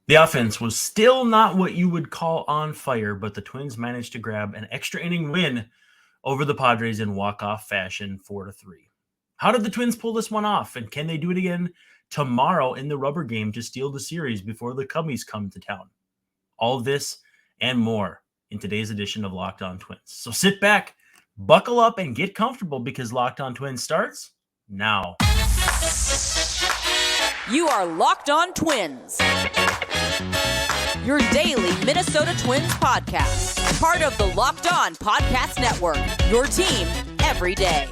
The offense was still not what you would call on fire, but the Twins managed to grab an extra inning win over the Padres in walk-off fashion, 4-3. How did the Twins pull this one off, and can they do it again tomorrow in the rubber game to steal the series before the Cubbies come to town? All this and more in today's edition of Locked On Twins. So sit back, buckle up, and get comfortable because Locked On Twins starts now. You are Locked On Twins, your daily Minnesota Twins podcast, part of the Locked On Podcast Network, your team every day.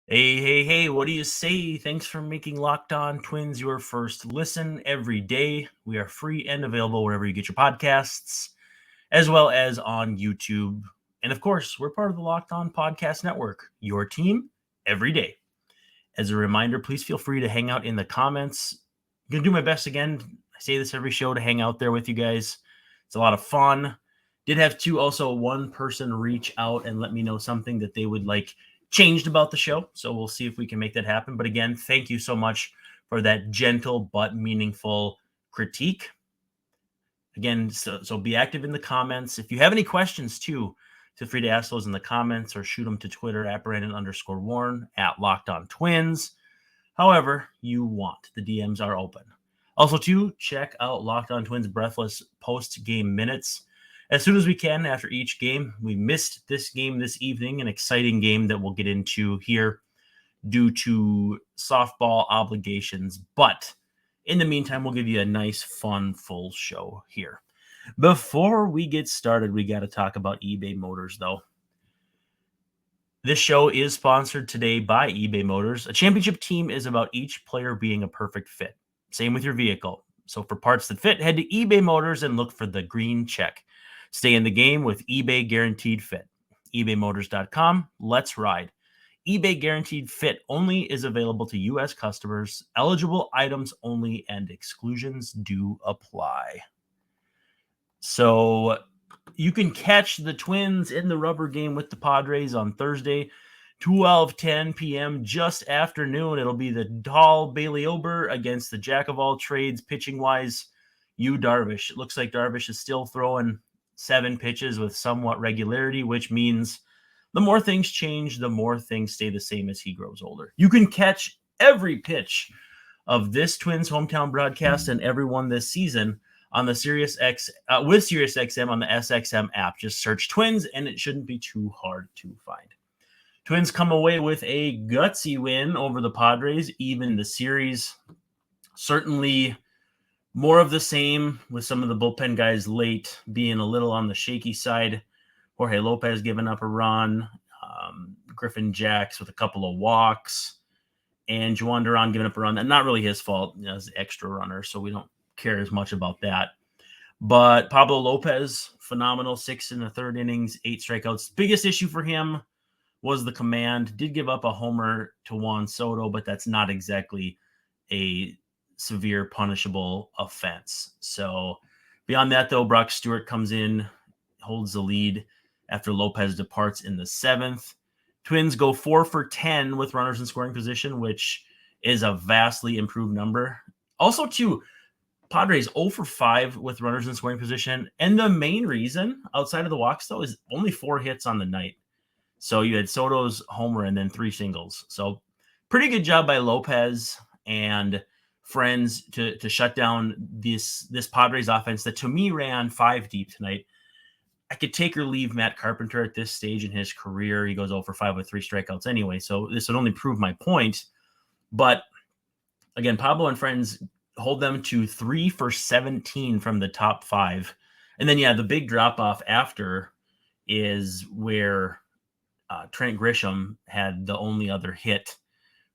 Hey, what do you say? Thanks for making Locked On Twins your first listen every day. We are free and available wherever you get your podcasts, as well as on YouTube. And of course, we're part of the Locked On Podcast Network, your team every day. As a reminder, please feel free to hang out in the comments. I'm going to do my best again. I say this every show to hang out there with you guys. It's a lot of fun. Did have one person reach out and let me know something that they would like changed about the show. So we'll see if we can make that happen. But again, thank you so much for that gentle but meaningful critique. Again, so be active in the comments. If you have any questions too, feel free to ask those in the comments or shoot them to Twitter at Brandon_Warren, at Locked On Twins. However you want. The DMs are open. Also, too, check out Locked On Twins Breathless post-game minutes as soon as we can after each game. We missed this game this evening, an exciting game that we'll get into here due to softball obligations. But in the meantime, we'll give you a nice, fun, full show here. Before we get started, we got to talk about eBay Motors, though. This show is sponsored today by eBay Motors. A championship team is about each player being a perfect fit. Same with your vehicle. So for parts that fit, head to eBay Motors and look for the green check. Stay in the game with eBay Guaranteed Fit. ebaymotors.com. Let's ride. eBay Guaranteed Fit only is available to U.S. customers. Eligible items only, and exclusions do apply. So you can catch the Twins in the rubber game with the Padres on Thursday, 12:10 p.m., just afternoon. It'll be the tall Bailey Ober against the jack of all trades, pitching-wise, Yu Darvish. It looks like Darvish is still throwing 7 pitches with somewhat regularity, which means the more things change, the more things stay the same as he grows older. You can catch every pitch of this Twins hometown broadcast and everyone this season on the with SiriusXM on the SXM app. Just search Twins, and it shouldn't be too hard to find. Twins come away with a gutsy win over the Padres, even the series. Certainly more of the same, with some of the bullpen guys late being a little on the shaky side. Jorge Lopez giving up a run, Griffin Jacks with a couple of walks, and Juan Duran giving up a run. And not really his fault as extra runner, so we don't care as much about that. But Pablo Lopez, phenomenal, 6 in the third innings, 8 strikeouts. Biggest issue for him was the command. Did give up a homer to Juan Soto, but that's not exactly a severe punishable offense. So beyond that, though, Brock Stewart comes in, holds the lead after Lopez departs in the 7th. Twins go 4 for 10 with runners in scoring position, which is a vastly improved number. Also, too, Padres 0 for 5 with runners in scoring position. And the main reason, outside of the walks, though, is only 4 hits on the night. So you had Soto's homer and then 3 singles. So pretty good job by Lopez and friends to shut down this Padres offense that, to me, ran 5 deep tonight. I could take or leave Matt Carpenter at this stage in his career. He goes 0 for 5 with 3 strikeouts anyway, so this would only prove my point. But again, Pablo and friends hold them to 3 for 17 from the top 5. And then, the big drop-off after is where Trent Grisham had the only other hit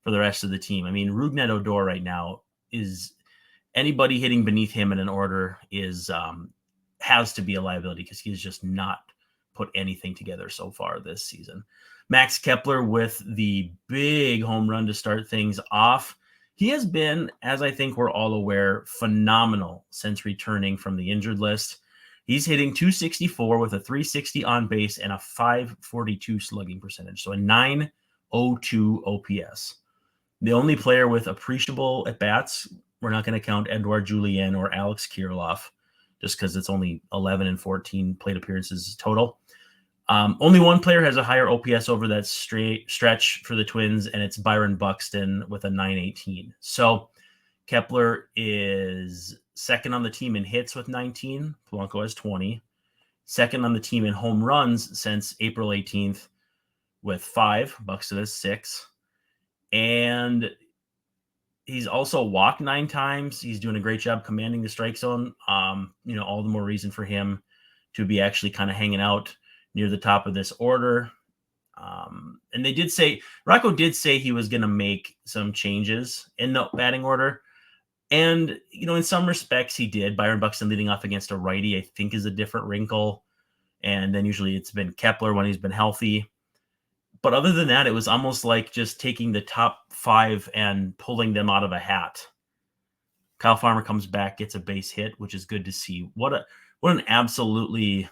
for the rest of the team. I mean, Rougned Odor right now is anybody hitting beneath him in an order is has to be a liability because he's just not put anything together so far this season. Max Kepler with the big home run to start things off. He has been, as I think we're all aware, phenomenal since returning from the injured list. He's hitting .264 with a .360 on base and a .542 slugging percentage. So a .02 OPS. The only player with appreciable at-bats, we're not going to count Edouard Julien or Alex Kirilloff, just because it's only 11 and 14 plate appearances total. Only one player has a higher OPS over that stretch for the Twins, and it's Byron Buxton with a 918. So Kepler is second on the team in hits with 19. Polanco has 20. Second on the team in home runs since April 18th with 5. Buxton has 6. And he's also walked 9 times. He's doing a great job commanding the strike zone. All the more reason for him to be actually kind of hanging out near the top of this order. And they did say, Rocco did say he was going to make some changes in the batting order. And, in some respects he did. Byron Buxton leading off against a righty, I think, is a different wrinkle. And then usually it's been Kepler when he's been healthy. But other than that, it was almost like just taking the top 5 and pulling them out of a hat. Kyle Farmer comes back, gets a base hit, which is good to see. What an absolutely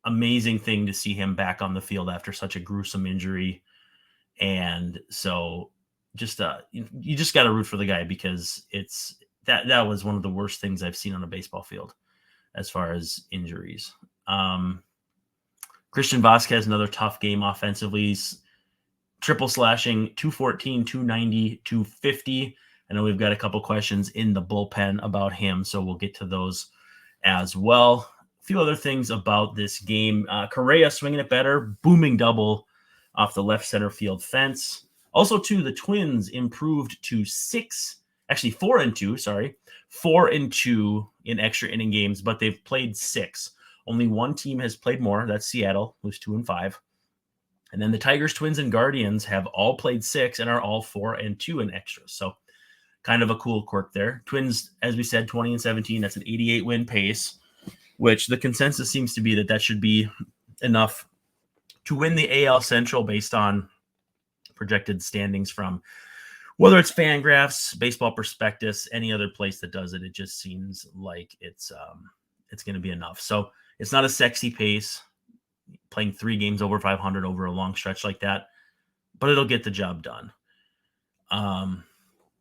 amazing thing to see him back on the field after such a gruesome injury. And so just you just got to root for the guy, because it's that was one of the worst things I've seen on a baseball field as far as injuries. Christian Vasquez, another tough game offensively. He's triple slashing, 214, 290, 250. I know we've got a couple questions in the bullpen about him, so we'll get to those as well. A few other things about this game. Correa swinging it better, booming double off the left center field fence. Also, too, the Twins improved to 4-2 in extra inning games, but they've played 6. Only one team has played more. That's Seattle, who's 2-5. And then the Tigers, Twins, and Guardians have all played 6 and are all 4-2 in extras. So kind of a cool quirk there. Twins, as we said, 20-17. That's an 88 win pace, which the consensus seems to be that should be enough to win the AL Central based on projected standings from whether it's Fangraphs, Baseball Prospectus, any other place that does it. It just seems like it's going to be enough. So it's not a sexy pace, playing 3 games over 500 over a long stretch like that, but it'll get the job done.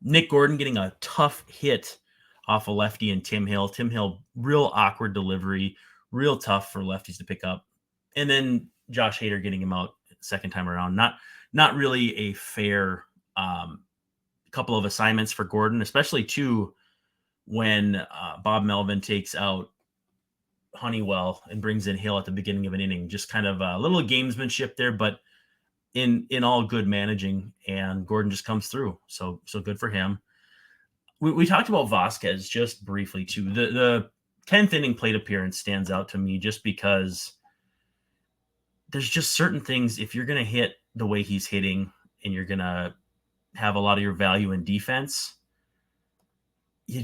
Nick Gordon getting a tough hit off a lefty and Tim Hill. Tim Hill, real awkward delivery, real tough for lefties to pick up. And then Josh Hader getting him out second time around. Not really a fair couple of assignments for Gordon, especially too when Bob Melvin takes out Honeywell and brings in Hill at the beginning of an inning. Just kind of a little gamesmanship there, but in all good managing, and Gordon just comes through. So good for him. We talked about Vasquez just briefly too. The 10th inning plate appearance stands out to me just because there's just certain things, if you're going to hit the way he's hitting and you're going to have a lot of your value in defense, you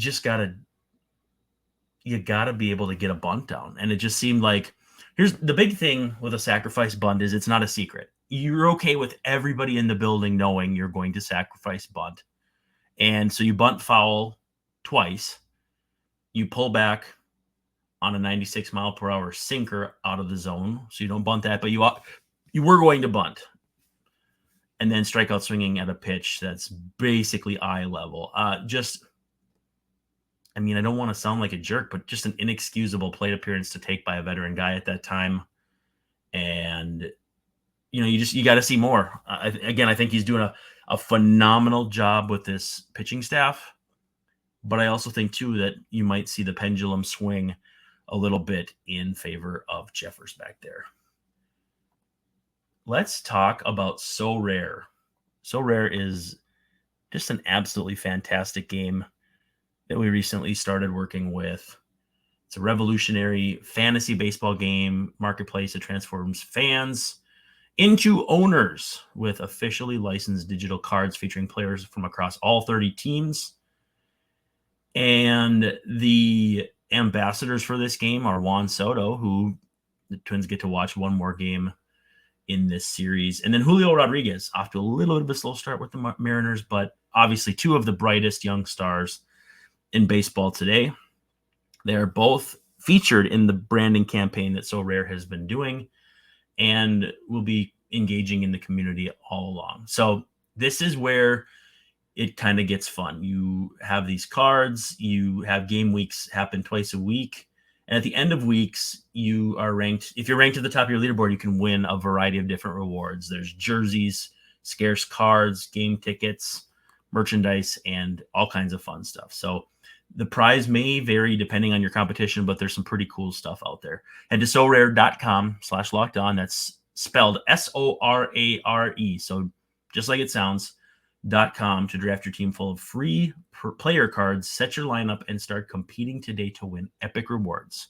gotta be able to get a bunt down. And it just seemed like, here's the big thing with a sacrifice bunt is it's not a secret. You're okay with everybody in the building knowing you're going to sacrifice bunt. And so you bunt foul twice, you pull back on a 96 mile per hour sinker out of the zone. So you don't bunt that, but you were going to bunt. And then strike out swinging at a pitch that's basically eye level. I don't want to sound like a jerk, but just an inexcusable plate appearance to take by a veteran guy at that time. And, you got to see more. I think he's doing a phenomenal job with this pitching staff. But I also think, too, that you might see the pendulum swing a little bit in favor of Jeffers back there. Let's talk about Sorare. Sorare is just an absolutely fantastic game that we recently started working with. It's a revolutionary fantasy baseball game marketplace that transforms fans into owners with officially licensed digital cards featuring players from across all 30 teams. And the ambassadors for this game are Juan Soto, who the Twins get to watch one more game in this series. And then Julio Rodriguez, off to a little bit of a slow start with the Mariners, but obviously two of the brightest young stars in baseball today. They're both featured in the branding campaign that Sorare has been doing and will be engaging in the community all along. So this is where it kind of gets fun. You have these cards, you have game weeks happen twice a week. And at the end of weeks, you are ranked. If you're ranked at the top of your leaderboard, you can win a variety of different rewards. There's jerseys, scarce cards, game tickets, merchandise, and all kinds of fun stuff. So the prize may vary depending on your competition, but there's some pretty cool stuff out there. Head to sorare.com/lockedon. That's spelled SORARE. So just like it sounds, .com to draft your team full of free player cards, set your lineup, and start competing today to win epic rewards.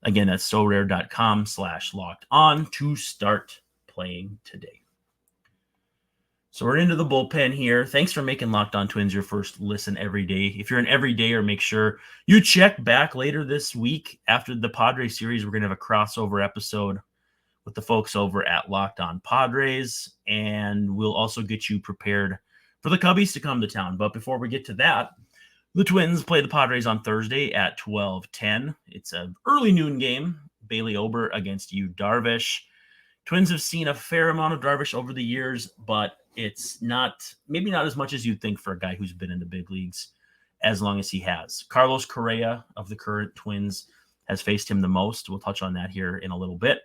Again, that's sorare.com/lockedon to start playing today. So we're into the bullpen here. Thanks for making Locked On Twins your first listen every day. If you're an everydayer, make sure you check back later this week. After the Padres series, we're going to have a crossover episode with the folks over at Locked On Padres, and we'll also get you prepared for the Cubbies to come to town. But before we get to that, the Twins play the Padres on Thursday at 12:10. It's an early noon game. Bailey Ober against Yu Darvish. Twins have seen a fair amount of Darvish over the years, but it's maybe not as much as you'd think for a guy who's been in the big leagues as long as he has. Carlos Correa of the current Twins has faced him the most. We'll touch on that here in a little bit.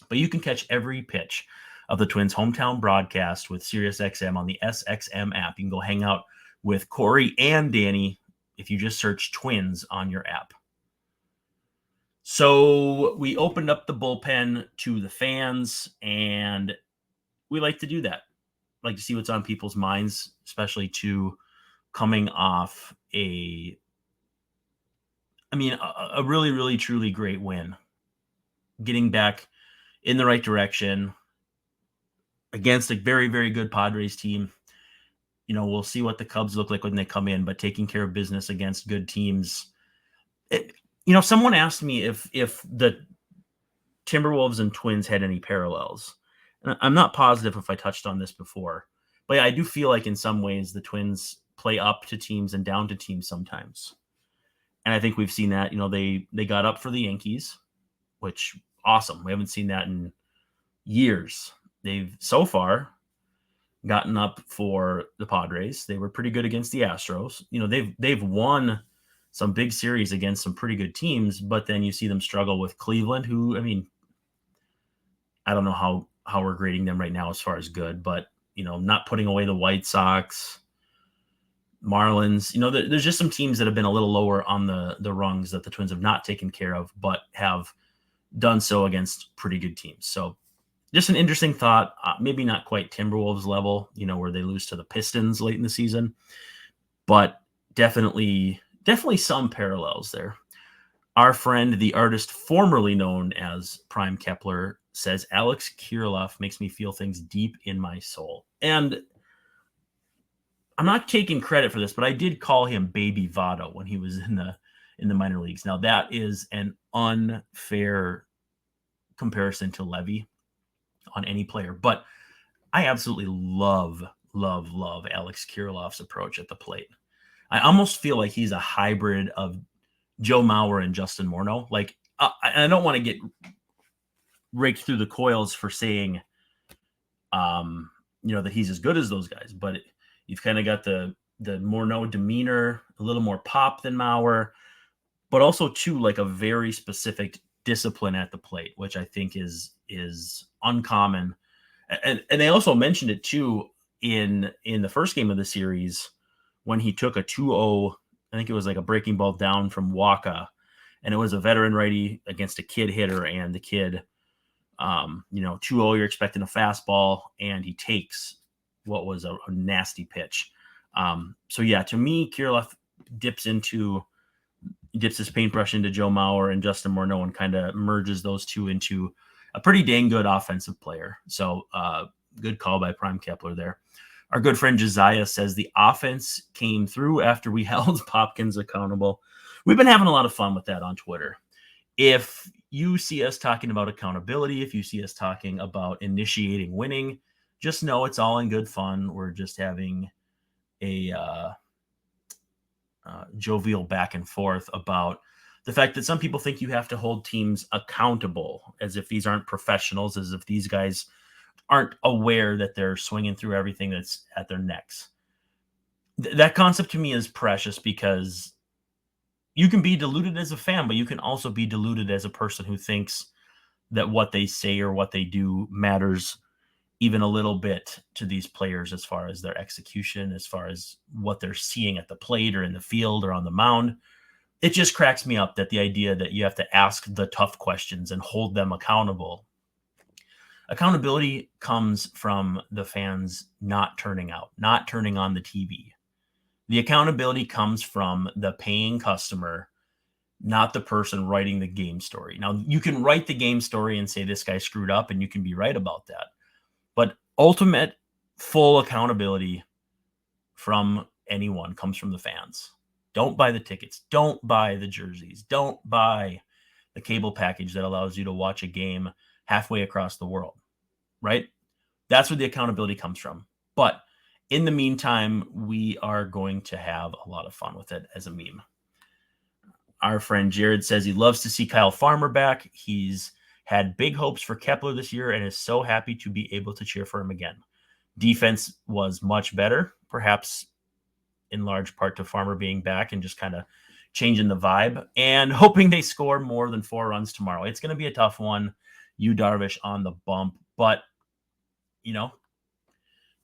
But you can catch every pitch of the Twins' hometown broadcast with SiriusXM on the SXM app. You can go hang out with Corey and Danny if you just search Twins on your app. So we opened up the bullpen to the fans, and we like to do that. Like to see what's on people's minds, especially coming off a really, really, truly great win. Getting back in the right direction against a very, very good Padres team. We'll see what the Cubs look like when they come in, but taking care of business against good teams. Someone asked me if the Timberwolves and Twins had any parallels. And I'm not positive if I touched on this before, but yeah, I do feel like in some ways the Twins play up to teams and down to teams sometimes. And I think we've seen that. They got up for the Yankees, which awesome. We haven't seen that in years. They've so far gotten up for the Padres. They were pretty good against the Astros. They've won some big series against some pretty good teams, but then you see them struggle with Cleveland, who, I don't know how we're grading them right now as far as good, but, not putting away the White Sox, Marlins. There's just some teams that have been a little lower on the rungs that the Twins have not taken care of, but have done so against pretty good teams. So just an interesting thought, maybe not quite Timberwolves level, where they lose to the Pistons late in the season, but definitely some parallels there. Our friend, the artist formerly known as Prime Kepler, says Alex Kirilloff makes me feel things deep in my soul. And I'm not taking credit for this, but I did call him Baby Votto when he was in the minor leagues. Now that is an unfair comparison to Levy on any player, but I absolutely love Alex Kirilloff's approach at the plate. I almost feel like he's a hybrid of Joe Mauer and Justin Morneau. Like, I don't want to get raked through the coils for saying, that he's as good as those guys, but you've kind of got the Morneau demeanor, a little more pop than Mauer, but also too, like a very specific discipline at the plate, which I think is uncommon. And they also mentioned it too in the first game of the series when he took a 2-0, I think it was like a breaking ball down from Waka, and it was a veteran righty against a kid hitter, and the kid, 2-0, you're expecting a fastball, and he takes what was a nasty pitch. So yeah, to me, Kirilloff dips his paintbrush into Joe Mauer and Justin Morneau and kind of merges those two into a pretty dang good offensive player. So good call by Prime Kepler there. Our good friend Josiah says the offense came through after we held Popkins accountable. We've been having a lot of fun with that on Twitter. If you see us talking about accountability, if you see us talking about initiating winning, just know it's all in good fun. We're just having a jovial back and forth about the fact that some people think you have to hold teams accountable, as if these aren't professionals, as if these guys aren't aware that they're swinging through everything that's at their necks. That concept to me is precious because you can be deluded as a fan, but you can also be deluded as a person who thinks that what they say or what they do matters even a little bit to these players as far as their execution, as far as what they're seeing at the plate or in the field or on the mound. It just cracks me up that the idea that you have to ask the tough questions and hold them accountable. Accountability comes from the fans not turning out, not turning on the TV. The accountability comes from the paying customer, not the person writing the game story. Now, you can write the game story and say this guy screwed up, and you can be right about that. But ultimate full accountability from anyone comes from the fans. Don't buy the tickets. Don't buy the jerseys. Don't buy the cable package that allows you to watch a game halfway across the world, right? That's where the accountability comes from. But in the meantime, we are going to have a lot of fun with it as a meme. Our friend Jared says he loves to see Kyle Farmer back. He's had big hopes for Kepler this year and is so happy to be able to cheer for him again. Defense was much better, perhaps in large part to Farmer being back and just kind of changing the vibe and hoping they score more than 4 runs tomorrow. It's going to be a tough one. Yu Darvish on the bump, but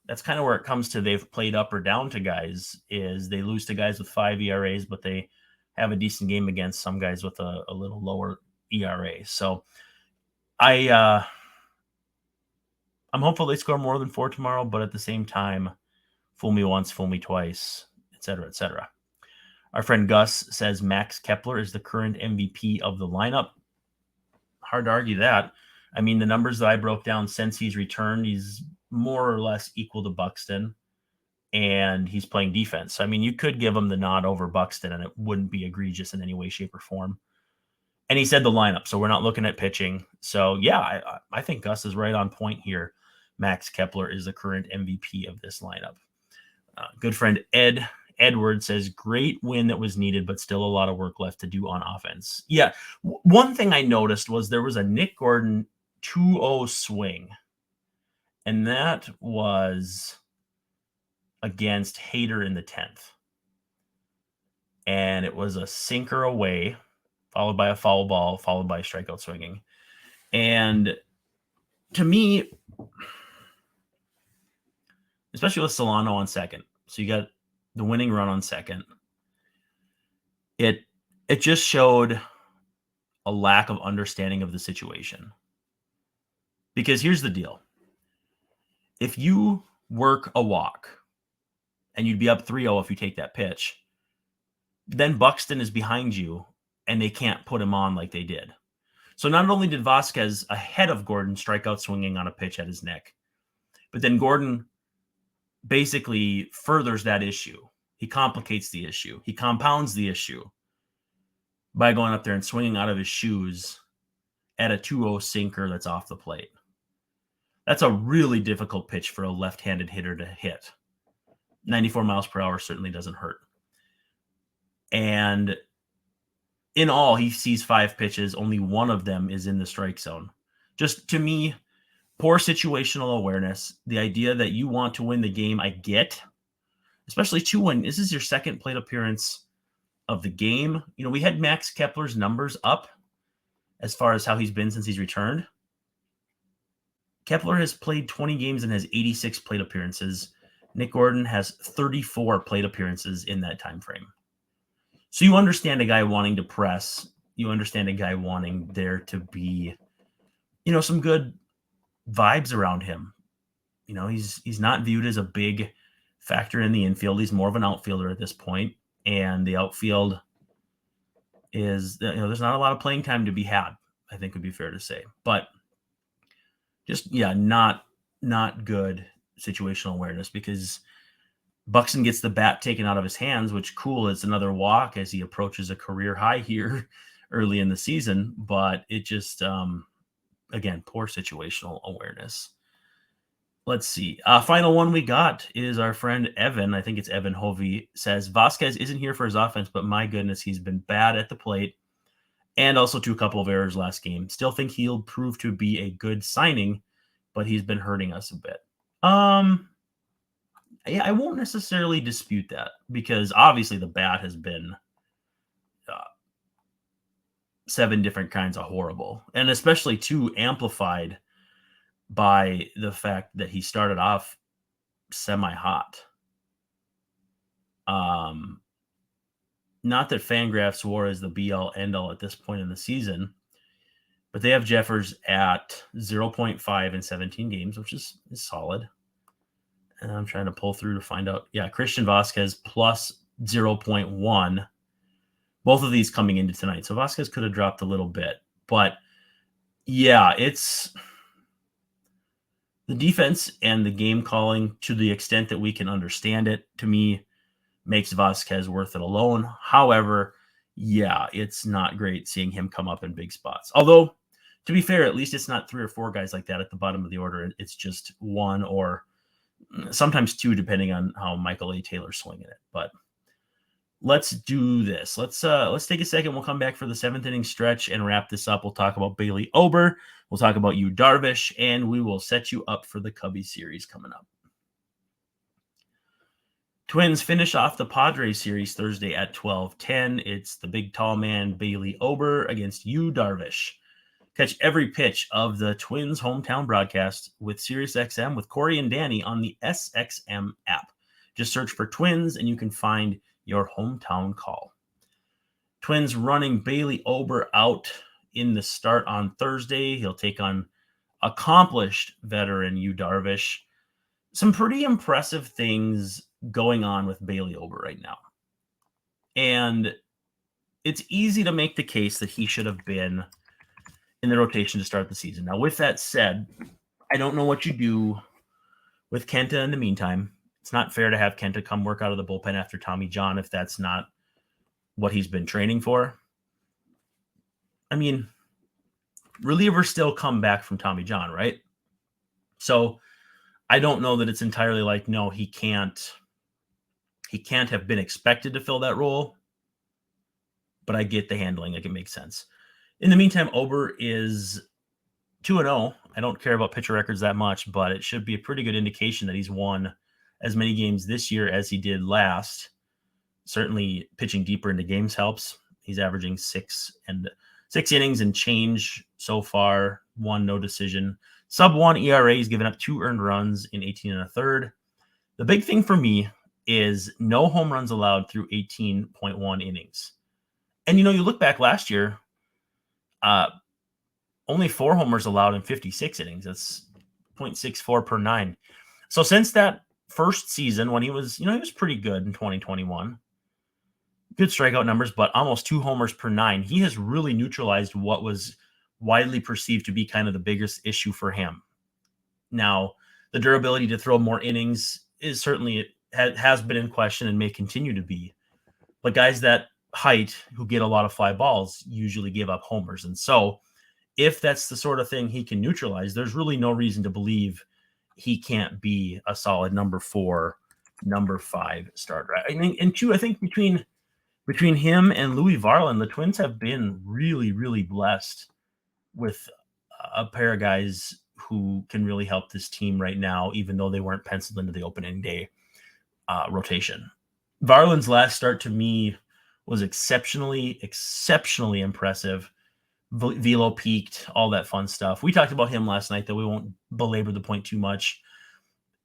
that's kind of where it comes to they've played up or down to guys is they lose to guys with 5 ERAs, but they have a decent game against some guys with a little lower ERA. So I'm hopeful they score more than 4 tomorrow, but at the same time, fool me once, fool me twice, et cetera, et cetera. Our friend Gus says Max Kepler is the current MVP of the lineup. Hard to argue that. I mean, the numbers that I broke down since he's returned, he's more or less equal to Buxton, and he's playing defense. I mean, you could give him the nod over Buxton, and it wouldn't be egregious in any way, shape, or form. And he said the lineup, so we're not looking at pitching. So, yeah, I think Gus is right on point here. Max Kepler is the current MVP of this lineup. Good friend Edward says, great win that was needed, but still a lot of work left to do on offense. Yeah, one thing I noticed was there was a Nick Gordon 2-0 swing, and that was against Hader in the 10th. And it was a sinker away, followed by a foul ball, followed by strikeout swinging. And to me, especially with Solano on second, so you got the winning run on second, it just showed a lack of understanding of the situation. Because here's the deal. If you work a walk and you'd be up 3-0 if you take that pitch, then Buxton is behind you and they can't put him on like they did. So not only did Vasquez ahead of Gordon strike out swinging on a pitch at his neck, but then Gordon basically furthers that issue. He complicates the issue. He compounds the issue by going up there and swinging out of his shoes at a 2-0 sinker that's off the plate. That's a really difficult pitch for a left-handed hitter to hit. 94 miles per hour certainly doesn't hurt. And in all, he sees 5 pitches. Only one of them is in the strike zone. Just to me, poor situational awareness. The idea that you want to win the game, I get. Especially to when this is your second plate appearance of the game. We had Max Kepler's numbers up as far as how he's been since he's returned. Kepler has played 20 games and has 86 plate appearances. Nick Gordon has 34 plate appearances in that time frame. So you understand a guy wanting to press. You understand a guy wanting there to be, some good vibes around him. He's not viewed as a big factor in the infield. He's more of an outfielder at this point, and the outfield is, there's not a lot of playing time to be had, I think would be fair to say. But just, not good situational awareness, because Buxton gets the bat taken out of his hands, which cool. It's another walk as he approaches a career high here early in the season, but it just, again, poor situational awareness. Let's see. Final one we got is our friend Evan. I think it's Evan Hovey says Vasquez isn't here for his offense, but my goodness, he's been bad at the plate and also to a couple of errors last game. Still think he'll prove to be a good signing but he's been hurting us a bit. Yeah, I won't necessarily dispute that because obviously the bat has been 7 different kinds of horrible, and especially too amplified by the fact that he started off semi-hot. Not that Fangraphs WAR is the be-all, end-all at this point in the season, but they have Jeffers at 0.5 in 17 games, which is solid. And I'm trying to pull through to find out. Yeah, Christian Vasquez plus 0.1. Both of these coming into tonight. So Vasquez could have dropped a little bit. But, yeah, it's the defense and the game calling, to the extent that we can understand it, to me, makes Vasquez worth it alone. However, yeah, it's not great seeing him come up in big spots. Although, to be fair, at least it's not 3 or 4 guys like that at the bottom of the order. It's just 1 or sometimes 2, depending on how Michael A. Taylor's swinging it. But let's do this. Let's take a second. We'll come back for the 7th inning stretch and wrap this up. We'll talk about Bailey Ober. We'll talk about Yu Darvish, and we will set you up for the Cubby series coming up. Twins finish off the Padres series Thursday at 12:10. It's the big tall man Bailey Ober against Yu Darvish. Catch every pitch of the Twins hometown broadcast with SiriusXM with Corey and Danny on the SXM app. Just search for Twins and you can find your hometown call. Twins running Bailey Ober out in the start on Thursday. He'll take on accomplished veteran Yu Darvish. Some pretty impressive things going on with Bailey Ober right now. And it's easy to make the case that he should have been in the rotation to start the season. Now, with that said, I don't know what you do with Kenta in the meantime. It's not fair to have Kenta come work out of the bullpen after Tommy John if that's not what he's been training for. I mean, relievers still come back from Tommy John, right? So I don't know that it's entirely like, no, he can't have been expected to fill that role, but I get the handling. Like, it makes sense. In the meantime, Ober is 2-0. I don't care about pitcher records that much, but it should be a pretty good indication that he's won as many games this year as he did last. Certainly pitching deeper into games helps. He's averaging 6 innings and change so far, 1 no decision. Sub-1 ERA. He's given up 2 earned runs in 18 1/3. The big thing for me is no home runs allowed through 18.1 innings. And, you look back last year, only 4 homers allowed in 56 innings. That's 0.64 per 9. So since that first season when he was, he was pretty good in 2021, good strikeout numbers, but almost 2 homers per 9, he has really neutralized what was widely perceived to be kind of the biggest issue for him. Now, the durability to throw more innings is certainly has been in question and may continue to be. But guys that height who get a lot of fly balls usually give up homers. And so if that's the sort of thing he can neutralize, there's really no reason to believe he can't be a solid number 4, number 5 starter. I think between him and Louis Varland, the Twins have been really, really blessed with a pair of guys who can really help this team right now, even though they weren't penciled into the opening day rotation. Varland's last start to me was exceptionally impressive. Velo peaked, all that fun stuff. We talked about him last night, though we won't belabor the point too much.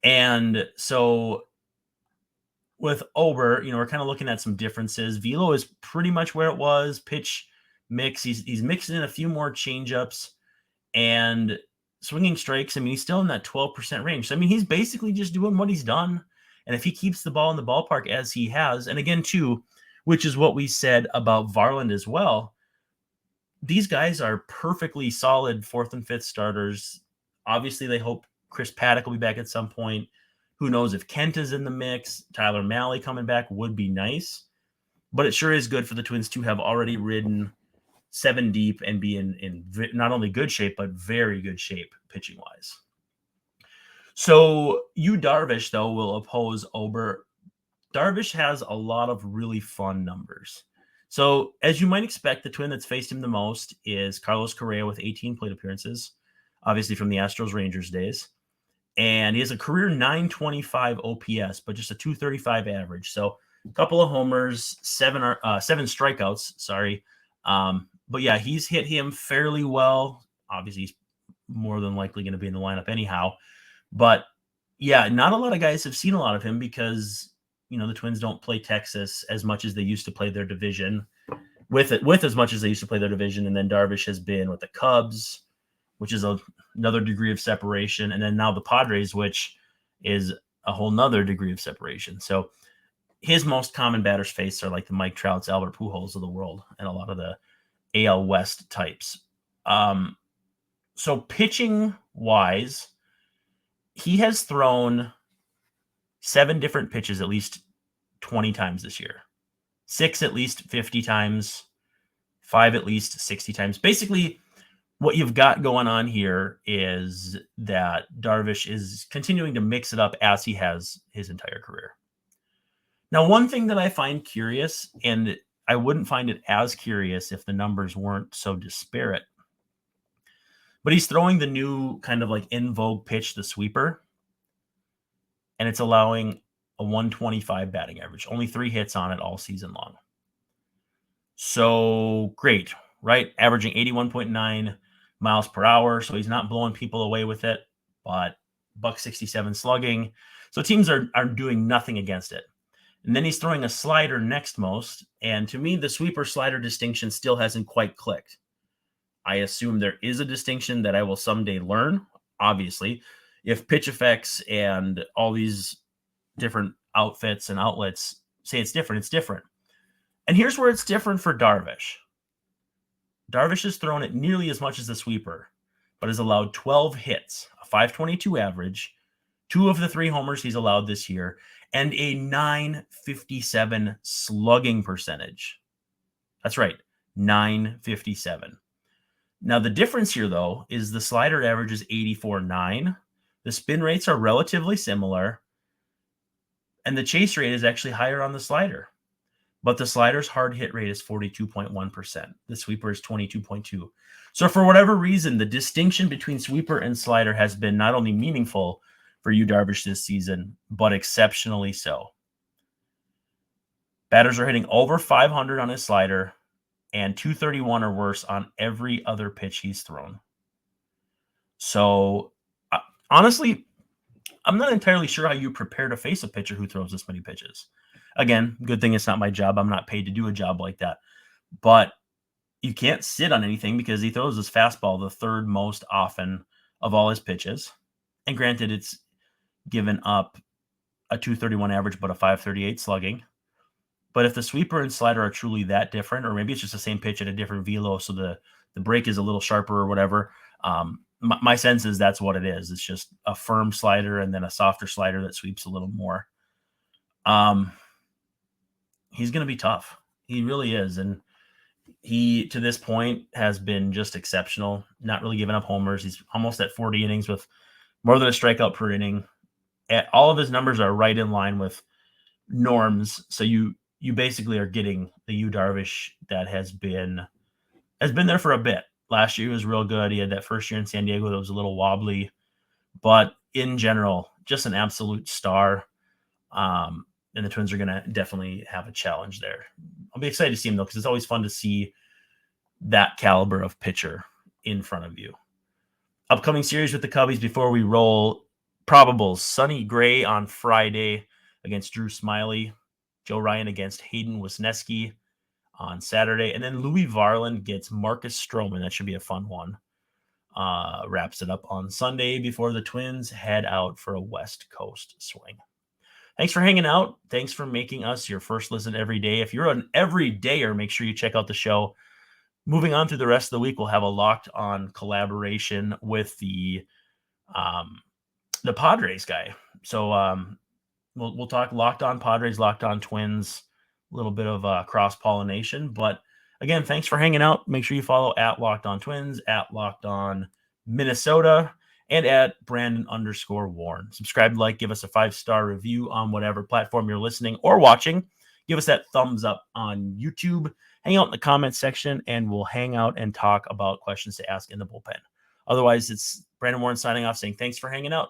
And so with Ober, we're kind of looking at some differences. Velo is pretty much where it was. Pitch mix, he's mixing in a few more changeups and swinging strikes. I mean, he's still in that 12% range. So, I mean, he's basically just doing what he's done. And if he keeps the ball in the ballpark as he has, and again, too, which is what we said about Varland as well, these guys are perfectly solid 4th and 5th starters. Obviously, they hope Chris Paddock will be back at some point. Who knows if Kent is in the mix? Tyler Mahle coming back would be nice. But it sure is good for the Twins to have already ridden 7 deep and be in not only good shape, but very good shape pitching-wise. So Yu Darvish, though, will oppose Ober. Darvish has a lot of really fun numbers. So as you might expect, the twin that's faced him the most is Carlos Correa with 18 plate appearances. obviously from the Astros-Rangers days. And he has a career 925 OPS, but just a 235 average. So a couple of homers, seven strikeouts, sorry. But yeah, he's hit him fairly well. Obviously, he's more than likely going to be in the lineup anyhow. But yeah, not a lot of guys have seen a lot of him because, the Twins don't play Texas as much as they used to play their division with as much as they used to play their division. And then Darvish has been with the Cubs, which is another degree of separation. And then now the Padres, which is a whole nother degree of separation. So his most common batters faced are like the Mike Trouts, Albert Pujols of the world, and a lot of the AL West types. So pitching wise, he has thrown 7 different pitches at least 20 times this year, 6 at least 50 times, 5 at least 60 times. Basically, what you've got going on here is that Darvish is continuing to mix it up as he has his entire career. Now, one thing that I find curious, and I wouldn't find it as curious if the numbers weren't so disparate, but he's throwing the new kind of like in vogue pitch, the sweeper, and it's allowing a 125 batting average, only 3 hits on it all season long. So great, right? Averaging 81.9 miles per hour. So he's not blowing people away with it, but $167 slugging. So teams are doing nothing against it. And then he's throwing a slider next most. And to me, the sweeper slider distinction still hasn't quite clicked. I assume there is a distinction that I will someday learn. Obviously, if pitch effects and all these different outfits and outlets say it's different, it's different. And here's where it's different for Darvish. Darvish has thrown it nearly as much as the sweeper, but has allowed 12 hits, a 522 average, 2 of the 3 homers he's allowed this year, and a 957 slugging percentage. That's right, 957. Now, the difference here, though, is the slider average is 84.9. The spin rates are relatively similar, and the chase rate is actually higher on the slider. But the slider's hard hit rate is 42.1%. The sweeper is 22.2%. So for whatever reason, the distinction between sweeper and slider has been not only meaningful for you, Darvish, this season, but exceptionally so. Batters are hitting over 500 on his slider and 231 or worse on every other pitch he's thrown. So honestly, I'm not entirely sure how you prepare to face a pitcher who throws this many pitches. Again, good thing it's not my job. I'm not paid to do a job like that. But you can't sit on anything because he throws his fastball the 3rd most often of all his pitches. And granted, it's given up a 231 average, but a 538 slugging. But if the sweeper and slider are truly that different, or maybe it's just the same pitch at a different velo, so the break is a little sharper or whatever, my sense is that's what it is. It's just a firm slider and then a softer slider that sweeps a little more. He's going to be tough. He really is. And he, to this point, has been just exceptional, not really giving up homers. He's almost at 40 innings with more than a strikeout per inning. All of his numbers are right in line with norms. So you basically are getting the Yu Darvish that has been there for a bit. Last year he was real good. He had that first year in San Diego that was a little wobbly, but in general, just an absolute star. And the Twins are going to definitely have a challenge there. I'll be excited to see him, though, because it's always fun to see that caliber of pitcher in front of you. Upcoming series with the Cubbies before we roll. Probables: Sonny Gray on Friday against Drew Smyly. Joe Ryan against Hayden Wesneski on Saturday. And then Louis Varland gets Marcus Stroman. That should be a fun one. Wraps it up on Sunday before the Twins head out for a West Coast swing. Thanks for hanging out. Thanks for making us your first listen every day. If you're an everydayer, make sure you check out the show. Moving on through the rest of the week, we'll have a Locked On collaboration with the Padres guy. So we'll talk Locked On Padres, Locked On Twins, a little bit of cross-pollination. But again, thanks for hanging out. Make sure you follow at Locked On Twins, at Locked On Minnesota, and at Brandon_Warren. Subscribe, like, give us a 5-star review on whatever platform you're listening or watching. Give us that thumbs up on YouTube. Hang out in the comments section, and we'll hang out and talk about questions to ask in the bullpen. Otherwise, it's Brandon Warren signing off saying thanks for hanging out.